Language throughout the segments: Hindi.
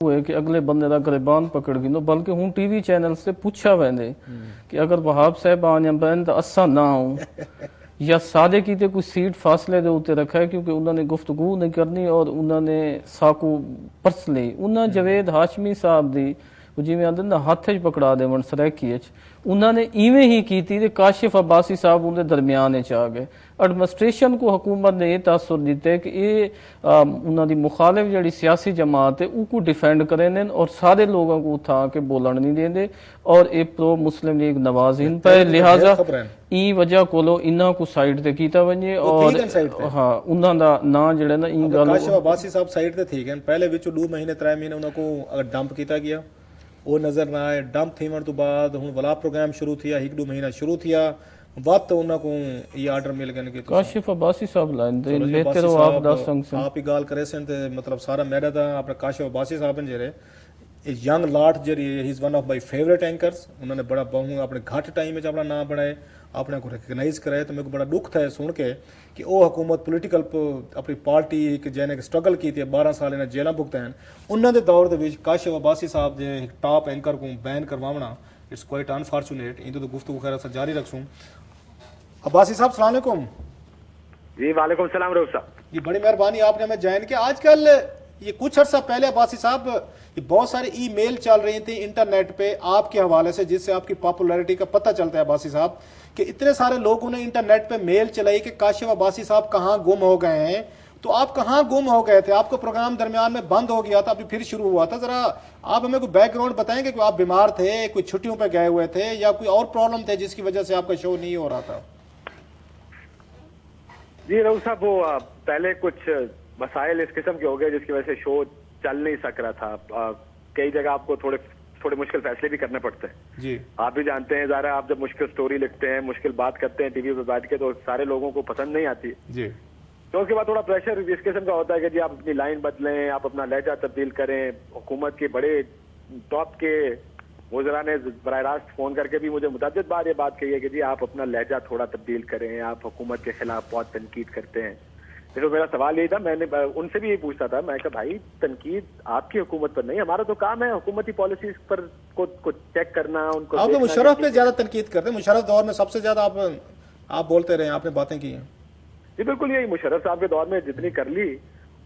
हुए कि अगले बंदे का गिरबान पकड़ गिनो, बल्कि हूँ टीवी चैनल से पूछा वैंदे कि अगर वहाब साहबान या बैन तो असा ना आऊँ या सादे की कोई सीट फासले के उत्ते रखा है, क्योंकि उन्होंने गुफ्तगू नहीं करनी और उन्होंने साकू परस ली उन्हें जवेद हाशमी साहब दी जिमें आंदे ना हाथ च पकड़ा देवन सरैकी उन्होंने इवें ही की थी। काशिफ अब्बासी साहब उनके दरमियान आ गए। एडमिनिस्ट्रेशन को हुकूमत ने यह तासुर दिता है कि ये उन्होंने मुखालिफ जी सियासी जमात है उसको डिफेंड करें और सारे लोगों को उठा के बोलन नहीं देंगे और ये प्रो मुस्लिम लीग नवाजिन पे लिहाजा ई वजह को इन्हों को साइड ते कीता वजे और हाँ उन्हों का ना जड़ा ना ई गल काशिफ अब्बासी साहब साइड ते ठीक है पहले विच 2 महीने 3 महीने उन्होंने को अगर डंप किया गया वो नजर ना आए। डंप थीवन तो बाद हुण वाला प्रोग्राम शुरू थिया 1-2 महीना शुरू थिया वक्त उन्होंने को ये आर्डर मिल गए कि काशिफ अब्बासी साहब लाइन दे बेहतर हो आप दस संग से आप ही गाल करे सन ते मतलब सारा मेरा दा अपने काशिफ अब्बासी साहब ने जेरे यंग लाट जेरी he is one of my favourite anchors उन्होंने बड़ा बहु अपने घट टाइम में अपना नाम बनाए अपने को रिकग्नाइज कराए। तो मेरे को बड़ा दुख था सुन के कि वो हुकूमत पोलिटिकल अपनी पार्टी जिन्हें स्ट्रगल की थी 12 साल इन्हें जेलों भुगते हैं उन्होंने दौर के काशिफ अब्बासी साहब जे टॉप एंकर को बैन करवाना इट्स क्वाइट अनफॉर्चुनेट। इन तो गुफ्तगू खैर से जारी रखूँ। अब्बासी साहब सलाम अलैकुम। जी वालेकुम सलाम रऊफ साहब जी बड़ी मेहरबानी आपने हमें ज्वाइन किया। आजकल ये कुछ अर्सा पहले अब्बासी साहब ये बहुत सारे ईमेल चल रही थी इंटरनेट पे आपके हवाले से जिससे आपकी पॉपुलैरिटी का पता चलता है अब्बासी साहब कि इतने सारे लोगों ने इंटरनेट पे मेल चलाई कि काशिफ अब्बासी साहब कहाँ गुम हो गए हैं। तो आप कहाँ गुम हो गए थे? आपका प्रोग्राम दरमियान में बंद हो गया था अभी फिर शुरू हुआ था। जरा आप हमें कोई बैकग्राउंड बताएंगे कि आप बीमार थे कोई छुट्टियों पे गए हुए थे या कोई और प्रॉब्लम थे जिसकी वजह से आपका शो नहीं हो रहा था? जी रऊफ साहब वो पहले कुछ मसाइल इस किस्म के हो गए जिसकी वजह से शो चल नहीं सक रहा था। कई जगह आपको थोड़े मुश्किल फैसले भी करने पड़ते हैं जी। आप भी जानते हैं ज़रा आप जब मुश्किल स्टोरी लिखते हैं मुश्किल बात करते हैं टीवी पे बैठ के तो सारे लोगों को पसंद नहीं आती जी। तो उसके बाद थोड़ा प्रेशर इस किस्म का होता है कि जी आप अपनी लाइन बदलें आप अपना लहजा तब्दील करें। हुकूमत के बड़े टॉप के वज़रा ने बराह रास्त फोन करके भी मुझे मुतअद्दिद बार ये बात कही है कि जी आप अपना लहजा थोड़ा तब्दील करें आप हुकूमत के खिलाफ बहुत तनकीद करते हैं। तो मेरा सवाल यही था मैंने उनसे भी यही पूछता था मैं कहा भाई तनकीद आपकी हुकूमत पर नहीं हमारा तो काम है हुकूमती पॉलिसीज पर को चेक करना उनको। आप तो मुशर्रफ पे ज्यादा तनकीद करते हैं। मुशर्रफ दौर में सबसे ज्यादा आप बोलते रहे आपने बातें की हैं। जी बिल्कुल यही मुशर्रफ साहब के दौर में जितनी कर ली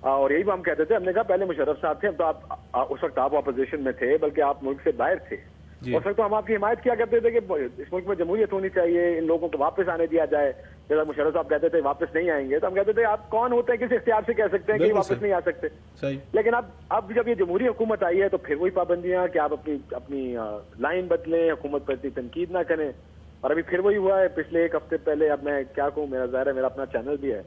और यही हम कहते थे। हमने कहा पहले मुशर्रफ साहब थे अब तो आप उस वक्त आप अपोजिशन में थे बल्कि आप मुल्क से बाहर थे उस वक्त तो हम आपकी हिमायत किया करते थे कि इस मुल्क में जमहूरियत होनी चाहिए इन लोगों को वापस आने दिया जाए। जैसा मुशर्रफ साहब कहते थे वापस नहीं आएंगे तो हम कहते थे आप कौन होते हैं किस इख्तियार से कह सकते हैं कि वापस नहीं आ सकते। सही। लेकिन अब जब ये जमहूरी हुकूमत आई है तो फिर वही पाबंदियां कि आप अपनी लाइन बदलें हुकूमत पर इतनी तनकीद ना करें और अभी फिर वही हुआ है पिछले 1 हफ्ते पहले। अब मैं क्या कहूँ मेरा ज़ाहिर है मेरा अपना चैनल भी है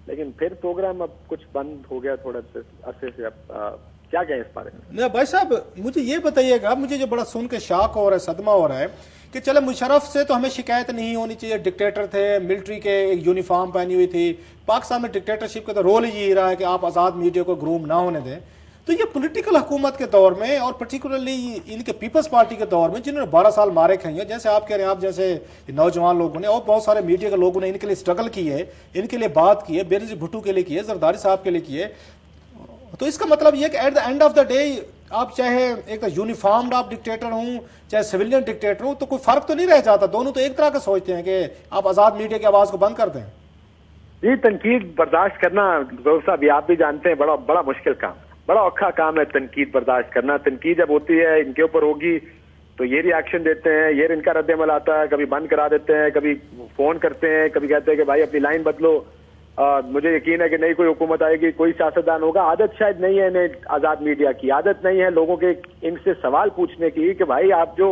लेकिन फिर प्रोग्राम अब कुछ बंद हो गया थोड़ा अरसे से। अब क्या कहें इस बारे में? भाई साहब मुझे ये बताइएगा मुझे जो बड़ा सुन के शॉक हो रहा है सदमा हो रहा है कि चले मुशर्रफ से तो हमें शिकायत नहीं होनी चाहिए। डिक्टेटर थे मिलिट्री के एक यूनिफॉर्म पहनी हुई थी। पाकिस्तान में डिक्टेटरशिप का तो रोल ही यही रहा है कि आप आज़ाद मीडिया को ग्रूम ना होने दें। तो ये पॉलिटिकल हुकूमत के दौर में और पर्टिकुलरली इनके पीपल्स पार्टी के दौर में जिन्होंने 12 साल मारे खाई हैं जैसे आप कह रहे हैं आप जैसे नौजवान लोगों ने और बहुत सारे मीडिया के लोगों ने इनके लिए स्ट्रगल की है इनके लिए बात की है बेनज़ीर भुट्टो के लिए की है जरदारी साहब के लिए की है। तो इसका मतलब यह कि at the end of the day आप चाहे एक यूनिफॉर्म्ड आप डिक्टेटर हूं चाहे सिविलियन डिक्टेटर हूं तो कोई फर्क तो नहीं रह जाता। दोनों तो एक तरह का सोचते हैं कि आप आजाद मीडिया की आवाज को बंद कर दें। जी तनकीद बर्दाश्त करना साहब आप भी जानते हैं बड़ा मुश्किल काम बड़ा औखा काम है तनकीद बर्दाश्त करना। तनकीद जब होती है इनके ऊपर होगी तो ये रिएक्शन देते हैं ये इनका रद्दमल आता है कभी बंद करा देते हैं कभी फोन करते हैं कभी कहते हैं कि भाई अपनी लाइन बदलो। मुझे यकीन है कि नई कोई हुकूमत आएगी कोई सियासतदान होगा। आदत शायद नहीं है इन्हें आज़ाद मीडिया की आदत नहीं है लोगों के इनसे सवाल पूछने की कि भाई आप जो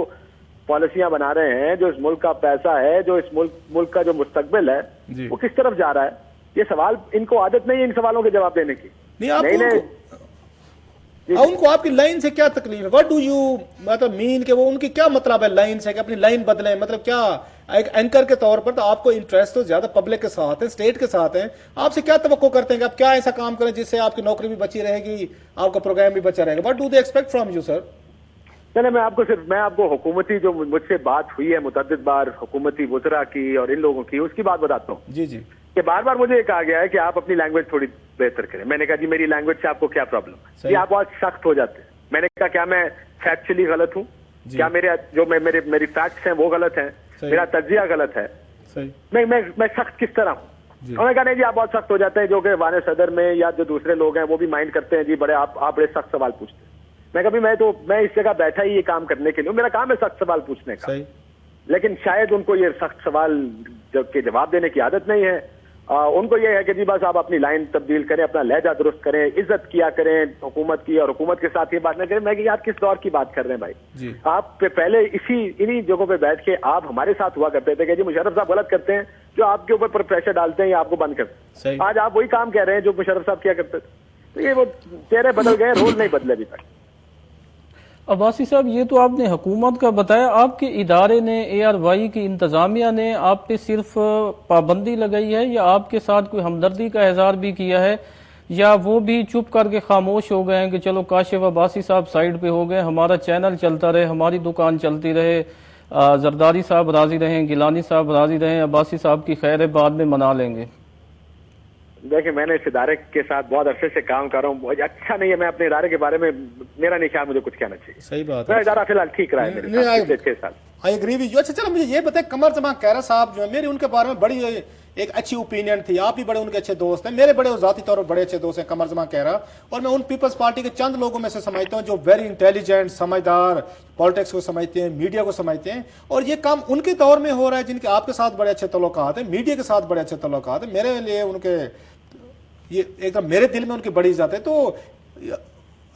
पॉलिसियां बना रहे हैं जो इस मुल्क का पैसा है जो इस मुल्क का जो मुस्तकबिल है वो किस तरफ जा रहा है। ये सवाल इनको आदत नहीं है इन सवालों के जवाब देने की। नहीं उनको आपकी लाइन से क्या तकलीफ है? व्हाट डू यू मतलब मीन के वो उनकी क्या मतलब है लाइन से कि अपनी लाइन बदलें? मतलब क्या एक एंकर के तौर पर तो आपको इंटरेस्ट तो ज्यादा पब्लिक के साथ है स्टेट के साथ है आपसे क्या तवक्को करते हैं कि आप क्या ऐसा काम करें जिससे आपकी नौकरी भी बची रहेगी आपका प्रोग्राम भी बचा रहेगा? What do they expect from you sir? चले मैं आपको हुकूमती जो मुझसे बात हुई है मुतअद्दिद बार हुकूमती वज़रा की और इन लोगों की उसकी बात बताता हूँ। जी जी। कि बार बार मुझे कहा गया है कि आप अपनी लैंग्वेज थोड़ी बेहतर करें। मैंने कहा जी मेरी लैंग्वेज से आपको क्या प्रॉब्लम है? आप बहुत सख्त हो जाते हैं मैंने कहा क्या मैं फैक्चुअली गलत हूँ, क्या मेरी फैक्ट्स हैं वो गलत हैं, मेरा तज्जिया गलत है, मैं सख्त किस तरह हूँ? उन्होंने कहा नहीं जी आप बहुत सख्त हो जाते हैं, जो कि वाने सदर में या जो दूसरे लोग हैं वो भी माइंड करते हैं जी, बड़े आप बड़े सख्त सवाल पूछते हैं। मैं कभी मैं इस जगह बैठा ही ये काम करने के लिए, मेरा काम है सख्त सवाल पूछने का, लेकिन शायद उनको ये सख्त सवाल के जवाब देने की आदत नहीं है। उनको ये है कि जी बस आप अपनी लाइन तब्दील करें, अपना लहजा दुरुस्त करें, इज्जत किया करें हुकूमत की, और हुकूमत के साथ ये बात न करें। मैं कि आप किस दौर की बात कर रहे हैं भाई? आप पहले इन्हीं जगहों पे बैठ के आप हमारे साथ हुआ करते थे कि जी मुशर्रफ साहब गलत करते हैं, जो आपके ऊपर प्रेशर डालते हैं या आपको बंद करते हैं। आज आप वही काम कह रहे हैं जो मुशर्रफ साहब किया करते थे। तो ये वो चेहरे बदल गए, रोल नहीं बदले अभी तक। अब्बासी साहब, ये तो आपने हुकूमत का बताया, आपके इदारे ने, ARY की इंतजामिया ने आप पे सिर्फ पाबंदी लगाई है या आपके साथ कोई हमदर्दी का इजहार भी किया है, या वो भी चुप करके खामोश हो गए हैं कि चलो काशिफ अब्बासी साहब साइड पे हो गए, हमारा चैनल चलता रहे, हमारी दुकान चलती रहे, जरदारी साहब राजी रहें, गिलानी साहब राजी रहें, अब्बासी साहब की खैर बाद में मना लेंगे? देखिए मैंने इस इदारे के साथ बहुत अरसे से काम कर रहा हूँ, अच्छा नहीं है मैं अपने इदारे के बारे में, मेरा नहीं ख्याल मुझे कुछ कहना चाहिए। सही बात है, इदारा फिलहाल ठीक रहा है मेरे साथ 6 साल। I agree with you. अच्छा चलो मुझे ये बताएं, कमर जमान कैरा साहब जो है, मेरी उनके बारे में बड़ी एक अच्छी ओपिनियन थी, आप भी बड़े उनके अच्छे दोस्त हैं, मेरे बड़े जाती तौर पर बड़े अच्छे दोस्त हैं कमर जमान कैरा, और मैं उन पीपल्स पार्टी के चंद लोगों में से समझता हूँ जो वेरी इंटेलिजेंट, समझदार, पॉलिटिक्स को समझते हैं, मीडिया को समझते हैं, और ये काम उनके दौर में हो रहा है जिनके आपके साथ बड़े अच्छे तल्लुकात हैं, मीडिया के साथ बड़े अच्छे तल्लुकात हैं। मेरे लिए उनके ये एकदम मेरे दिल में उनकी बड़ी इज्जत है। तो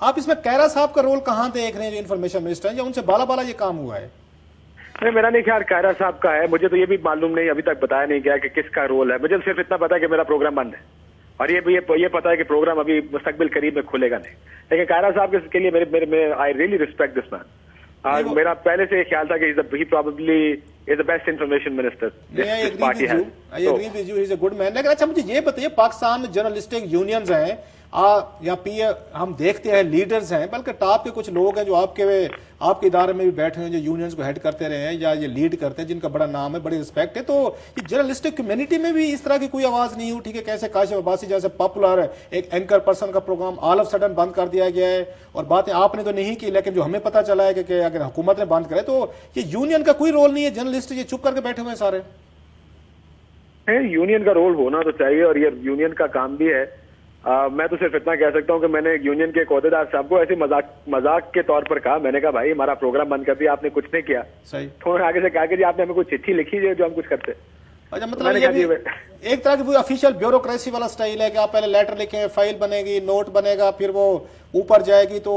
आप इसमें कैरा साहब का रोल कहां देख रहे हैं जो इन्फॉर्मेशन मिनिस्टर हैं, या उनसे बाला बाला ये काम हुआ है? नहीं, मेरा नहीं ख्याल कैरा साहब का है, मुझे तो ये भी मालूम नहीं, अभी तक बताया नहीं गया कि किसका रोल है। मुझे सिर्फ इतना पता है कि मेरा प्रोग्राम बंद है, और ये पता है कि प्रोग्राम अभी मुस्तकबिल करीब में खुलेगा नहीं। लेकिन कैरा साहब के लिए मेरे I really respect this man. मेरा पहले से ख्याल था कि he probably is the best information minister this party has. I agree with you, he is a good man. लेकिन अच्छा मुझे ये बताइए, पाकिस्तान में जर्नलिस्टिक यूनियंस हैं या हम देखते हैं लीडर्स हैं, बल्कि टॉप के कुछ लोग हैं जो आपके इदारे में भी बैठे हैं, जो यूनियंस को हेड करते रहे हैं या ये लीड करते हैं, जिनका बड़ा नाम है, बड़ी रिस्पेक्ट है। तो ये जर्नलिस्टिक कम्युनिटी में भी इस तरह की कोई आवाज नहीं उठी कि कैसे काशिफ अब्बासी जैसे पॉपुलर एक एंकर पर्सन का प्रोग्राम ऑल ऑफ सडन बंद कर दिया गया है, और बातें आपने तो नहीं की, लेकिन जो हमें पता चला है कि अगर हुकूमत ने बंद करे तो ये यूनियन का कोई रोल नहीं है, जर्नलिस्ट ये चुप करके बैठे हुए हैं सारे। यूनियन का रोल होना तो चाहिए, और ये यूनियन का काम भी है। मैं तो सिर्फ इतना कह सकता हूँ कि मैंने यूनियन के अहदेदार साहब को ऐसे मजाक के तौर पर कहा, मैंने कहा भाई हमारा प्रोग्राम बंद कर दिया, आपने कुछ नहीं किया। सही। तो उन्होंने आगे से कहा कि जी आपने हमें कुछ चिट्ठी लिखी है जो हम कुछ करते। अच्छा, मतलब ये भी एक तरह की ऑफिशियल ब्यूरोक्रेसी वाला स्टाइल है कि आप पहले लेटर लिखें, फाइल बनेगी, नोट बनेगा, फिर वो ऊपर जाएगी, तो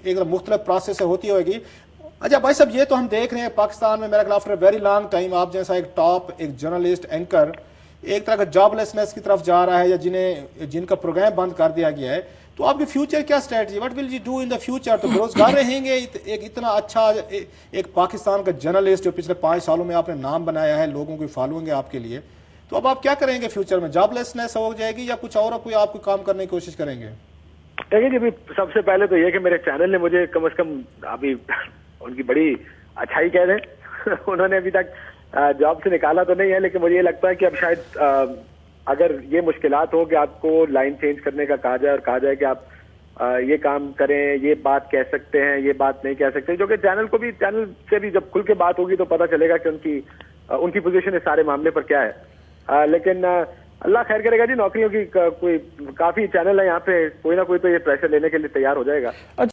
एक मुख्तलिफ प्रोसेस से होती होगी। अच्छा भाई साहब, ये तो हम देख रहे हैं पाकिस्तान में मेरा ख्याल आफ्टर वेरी लॉन्ग टाइम आप जैसा एक टॉप एक जर्नलिस्ट एंकर एक तरह का जॉबलेसनेस की तरफ जा रहा है, या जिनका प्रोग्राम बंद कर दिया गया है। तो आपकी फ्यूचर क्या strategy, what will you do in the future? तो बेरोजगार रहेंगे एक इतना अच्छा एक पाकिस्तान का जर्नलिस्ट जो पिछले 5 सालों में आपने नाम बनाया है, लोगों की फॉलोइंग है आपके लिए, तो अब आप क्या करेंगे फ्यूचर में? जॉबलेसनेस हो जाएगी या कुछ और कोई आपको काम करने की कोशिश करेंगे? देखिए जी, सबसे पहले तो ये कि मेरे चैनल ने मुझे कम से कम अभी उनकी बड़ी अच्छाई कह रहे उन्होंने अभी तक जॉब से निकाला तो नहीं है, लेकिन मुझे ये लगता है कि अब शायद अगर ये मुश्किलात हो कि आपको लाइन चेंज करने का कहा जाए और कहा जाए कि आप ये काम करें, ये बात कह सकते हैं, ये बात नहीं कह सकते, जो कि चैनल से भी जब खुल के बात होगी तो पता चलेगा कि उनकी पोजीशन इस सारे मामले पर क्या है। लेकिन अल्लाह खैर करेगा जी, नौकरियों की कोई काफी चैनल है यहाँ पे, कोई ना कोई तो ये प्रेशर लेने के लिए तैयार हो जाएगा।